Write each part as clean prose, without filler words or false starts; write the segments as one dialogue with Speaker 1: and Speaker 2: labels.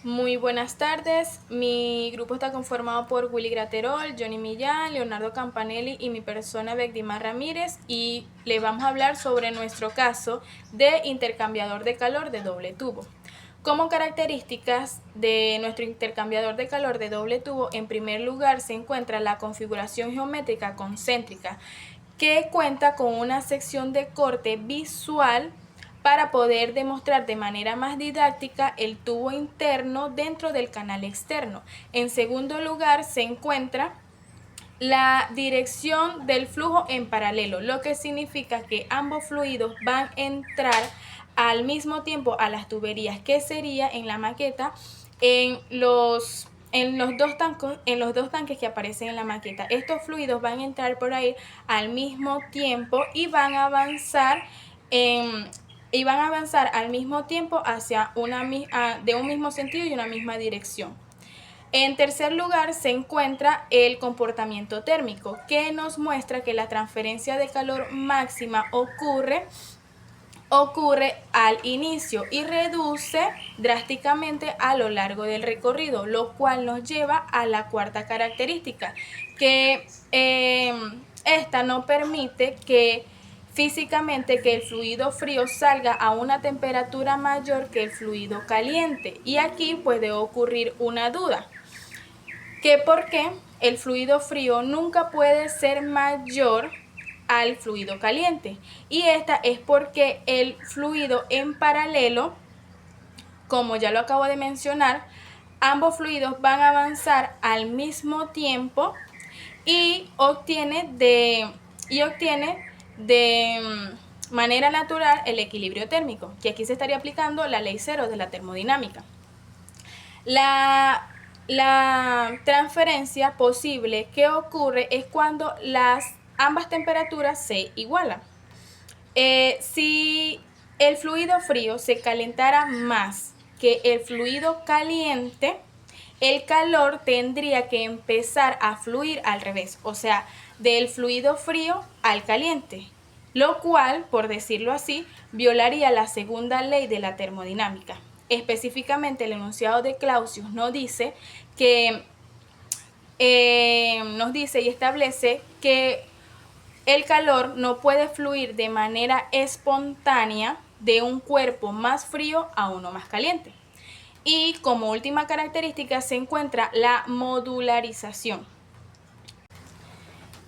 Speaker 1: Muy buenas tardes, mi grupo está conformado por Willy Graterol, Johnny Millán, Leonardo Campanelli y mi persona Begdimar Ramírez y le vamos a hablar sobre nuestro caso de intercambiador de calor de doble tubo. Como características de nuestro intercambiador de calor de doble tubo, en primer lugar se encuentra la configuración geométrica concéntrica, que cuenta con una sección de corte visual para poder demostrar de manera más didáctica el tubo interno dentro del canal externo. En segundo lugar se encuentra la dirección del flujo en paralelo, lo que significa que ambos fluidos van a entrar al mismo tiempo a las tuberías, que sería en la maqueta en los dos tanques que aparecen en la maqueta. Estos fluidos van a entrar por ahí al mismo tiempo y van a avanzar al mismo tiempo hacia de un mismo sentido y una misma dirección. En tercer lugar se encuentra el comportamiento térmico, que nos muestra que la transferencia de calor máxima ocurre al inicio y reduce drásticamente a lo largo del recorrido, lo cual nos lleva a la cuarta característica, que esta no permite que físicamente que el fluido frío salga a una temperatura mayor que el fluido caliente. Y aquí puede ocurrir una duda, que por qué el fluido frío nunca puede ser mayor al fluido caliente. Y esta es porque el fluido en paralelo, como ya lo acabo de mencionar, ambos fluidos van a avanzar al mismo tiempo y obtiene de manera natural el equilibrio térmico, que aquí se estaría aplicando la ley cero de la termodinámica. La transferencia posible que ocurre es cuando ambas temperaturas se igualan. Si el fluido frío se calentara más que el fluido caliente, el calor tendría que empezar a fluir al revés, o sea, del fluido frío al caliente, lo cual, por decirlo así, violaría la segunda ley de la termodinámica. Específicamente, el enunciado de Clausius nos dice y establece que el calor no puede fluir de manera espontánea de un cuerpo más frío a uno más caliente. Y como última característica se encuentra la modularización.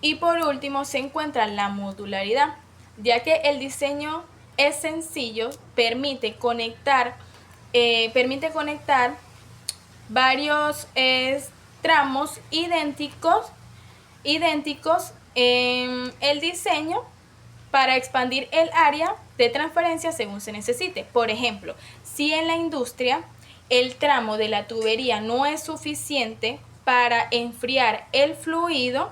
Speaker 1: Y por último se encuentra la modularidad, ya que el diseño es sencillo, permite conectar varios tramos idénticos en el diseño para expandir el área de transferencia según se necesite. Por ejemplo, si en la industria el tramo de la tubería no es suficiente para enfriar el fluido,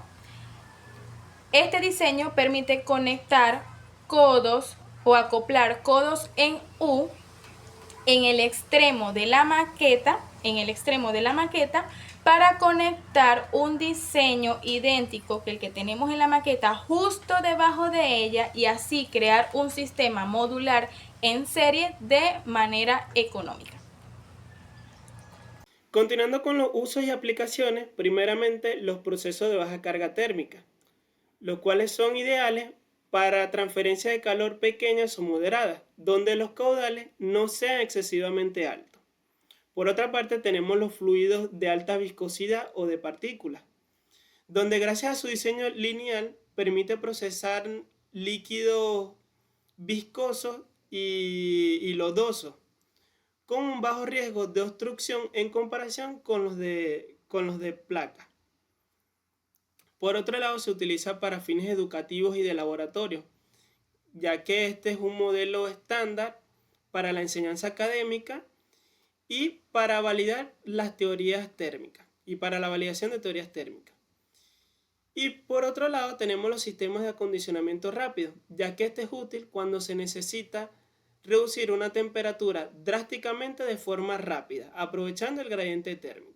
Speaker 1: este diseño permite conectar codos o acoplar codos en U en el extremo de la maqueta, para conectar un diseño idéntico que el que tenemos en la maqueta justo debajo de ella y así crear un sistema modular en serie de manera económica.
Speaker 2: Continuando con los usos y aplicaciones, primeramente los procesos de baja carga térmica, los cuales son ideales para transferencia de calor pequeñas o moderadas, donde los caudales no sean excesivamente altos. Por otra parte, tenemos los fluidos de alta viscosidad o de partículas, donde gracias a su diseño lineal permite procesar líquidos viscosos y lodosos, con un bajo riesgo de obstrucción en comparación con los de placa. Por otro lado, se utiliza para fines educativos y de laboratorio, ya que este es un modelo estándar para la enseñanza académica y para validar las teorías térmicas y para la validación de teorías térmicas. Y por otro lado tenemos los sistemas de acondicionamiento rápido, ya que este es útil cuando se necesita reducir una temperatura drásticamente de forma rápida, aprovechando el gradiente térmico.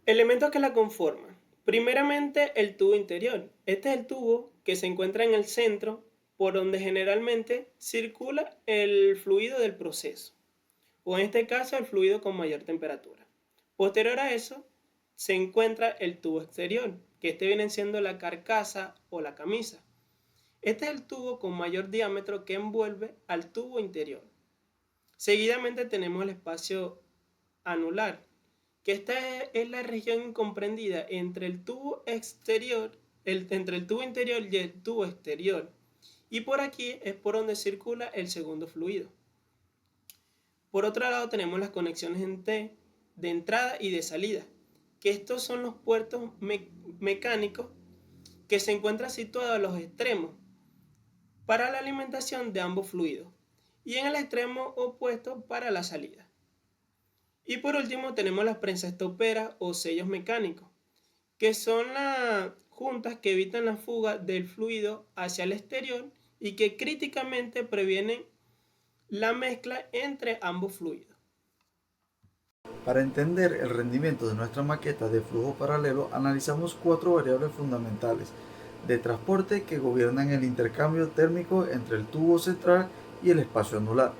Speaker 2: Elementos que la conforman. Primeramente, el tubo interior. Este es el tubo que se encuentra en el centro por donde generalmente circula el fluido del proceso, o en este caso el fluido con mayor temperatura. Posterior a eso se encuentra el tubo exterior, que este viene siendo la carcasa o la camisa. Este es el tubo con mayor diámetro que envuelve al tubo interior. Seguidamente tenemos el espacio anular, que esta es la región comprendida entre el tubo exterior, entre el tubo interior y el tubo exterior. Y por aquí es por donde circula el segundo fluido. Por otro lado tenemos las conexiones en T de entrada y de salida, que estos son los puertos mecánicos que se encuentran situados a los extremos para la alimentación de ambos fluidos y en el extremo opuesto para la salida. Y por último tenemos las prensas toperas o sellos mecánicos, que son las juntas que evitan la fuga del fluido hacia el exterior y que críticamente previenen la mezcla entre ambos fluidos.
Speaker 3: Para entender el rendimiento de nuestra maqueta de flujo paralelo, analizamos 4 variables fundamentales de transporte que gobiernan el intercambio térmico entre el tubo central y el espacio anular.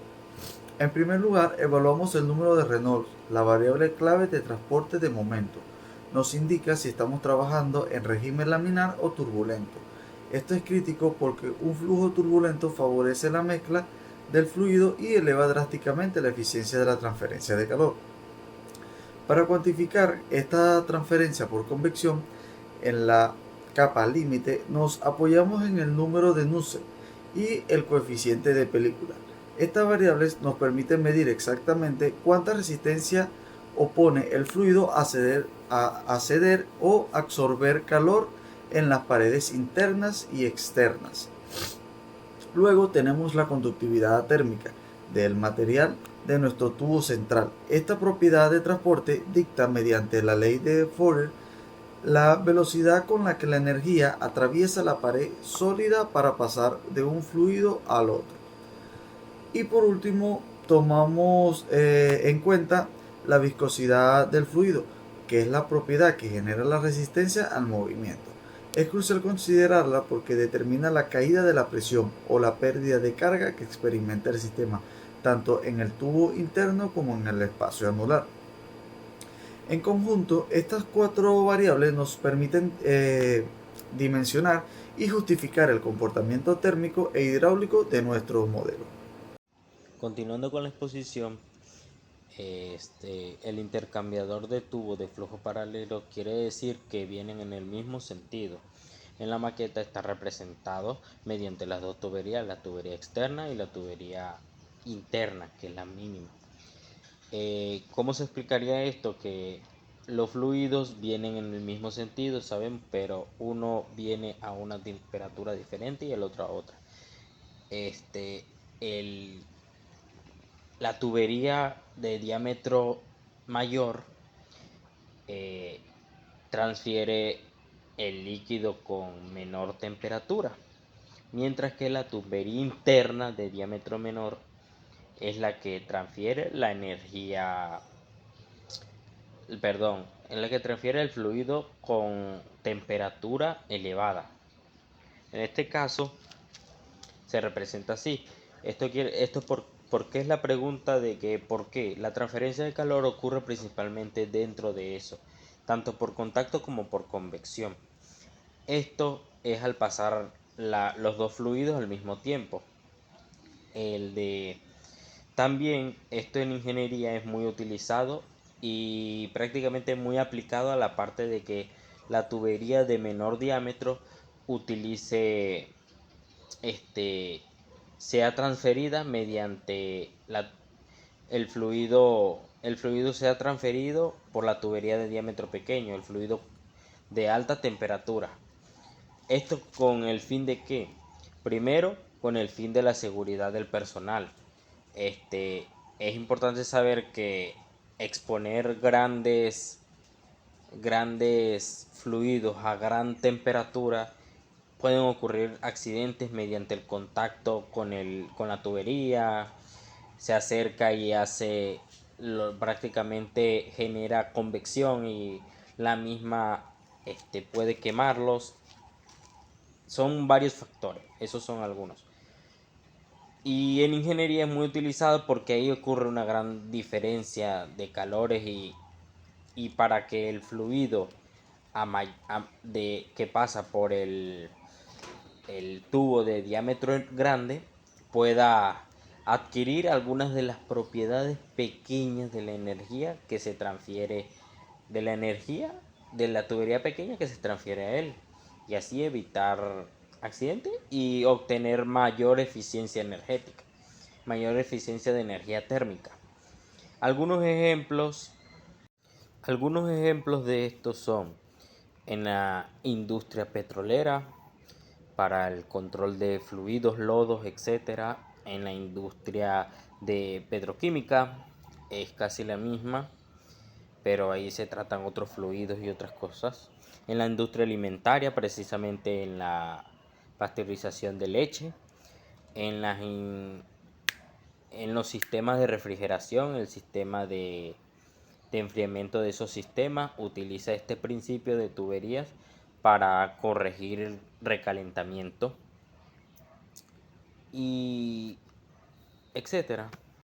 Speaker 3: En primer lugar, evaluamos el número de Reynolds, la variable clave de transporte de momento. Nos indica si estamos trabajando en régimen laminar o turbulento. Esto es crítico porque un flujo turbulento favorece la mezcla del fluido y eleva drásticamente la eficiencia de la transferencia de calor. Para cuantificar esta transferencia por convección en la capa límite, nos apoyamos en el número de Nusselt y el coeficiente de película. Estas variables nos permiten medir exactamente cuánta resistencia opone el fluido a ceder o absorber calor en las paredes internas y externas. Luego tenemos la conductividad térmica del material de nuestro tubo central. Esta propiedad de transporte dicta mediante la ley de Fourier la velocidad con la que la energía atraviesa la pared sólida para pasar de un fluido al otro. Y por último tomamos en cuenta la viscosidad del fluido, que es la propiedad que genera la resistencia al movimiento. Es crucial considerarla porque determina la caída de la presión o la pérdida de carga que experimenta el sistema, tanto en el tubo interno como en el espacio anular. En conjunto, estas 4 variables nos permiten dimensionar y justificar el comportamiento térmico e hidráulico de nuestro modelo.
Speaker 4: Continuando con la exposición, el intercambiador de tubo de flujo paralelo quiere decir que vienen en el mismo sentido. En la maqueta está representado mediante las dos tuberías, la tubería externa y la tubería interna, que es la mínima. ¿Cómo se explicaría esto? Que los fluidos vienen en el mismo sentido, ¿saben? Pero uno viene a una temperatura diferente y el otro a otra. La tubería de diámetro mayor transfiere el líquido con menor temperatura, mientras que la tubería interna de diámetro menor es la que transfiere la energía, en la que transfiere el fluido con temperatura elevada. En este caso se representa así. Porque es la pregunta de que por qué la transferencia de calor ocurre principalmente dentro de eso, tanto por contacto como por convección. Esto es al pasar los dos fluidos al mismo tiempo. También esto en ingeniería es muy utilizado y prácticamente muy aplicado a la parte de que la tubería de menor diámetro utilice sea transferida mediante el fluido sea transferido por la tubería de diámetro pequeño, el fluido de alta temperatura. Esto con el fin de ¿qué? Primero, con el fin de la seguridad del personal. Es importante saber que exponer grandes fluidos a gran temperatura pueden ocurrir accidentes mediante el contacto con la tubería, se acerca y prácticamente genera convección y la misma puede quemarlos. Son varios factores, esos son algunos. Y en ingeniería es muy utilizado porque ahí ocurre una gran diferencia de calores y para que el fluido que pasa por el tubo de diámetro grande pueda adquirir algunas de las propiedades pequeñas de la energía que se transfiere de la energía de la tubería pequeña que se transfiere a él, y así evitar accidentes y obtener mayor eficiencia energética, mayor eficiencia de energía térmica. Algunos ejemplos, algunos ejemplos de estos son en la industria petrolera, para el control de fluidos, lodos, etcétera. En la industria de petroquímica es casi la misma, pero ahí se tratan otros fluidos y otras cosas. En la industria alimentaria, precisamente en la pasteurización de leche. En, en los sistemas de refrigeración, el sistema de enfriamiento de esos sistemas utiliza este principio de tuberías para corregir el recalentamiento y etcétera.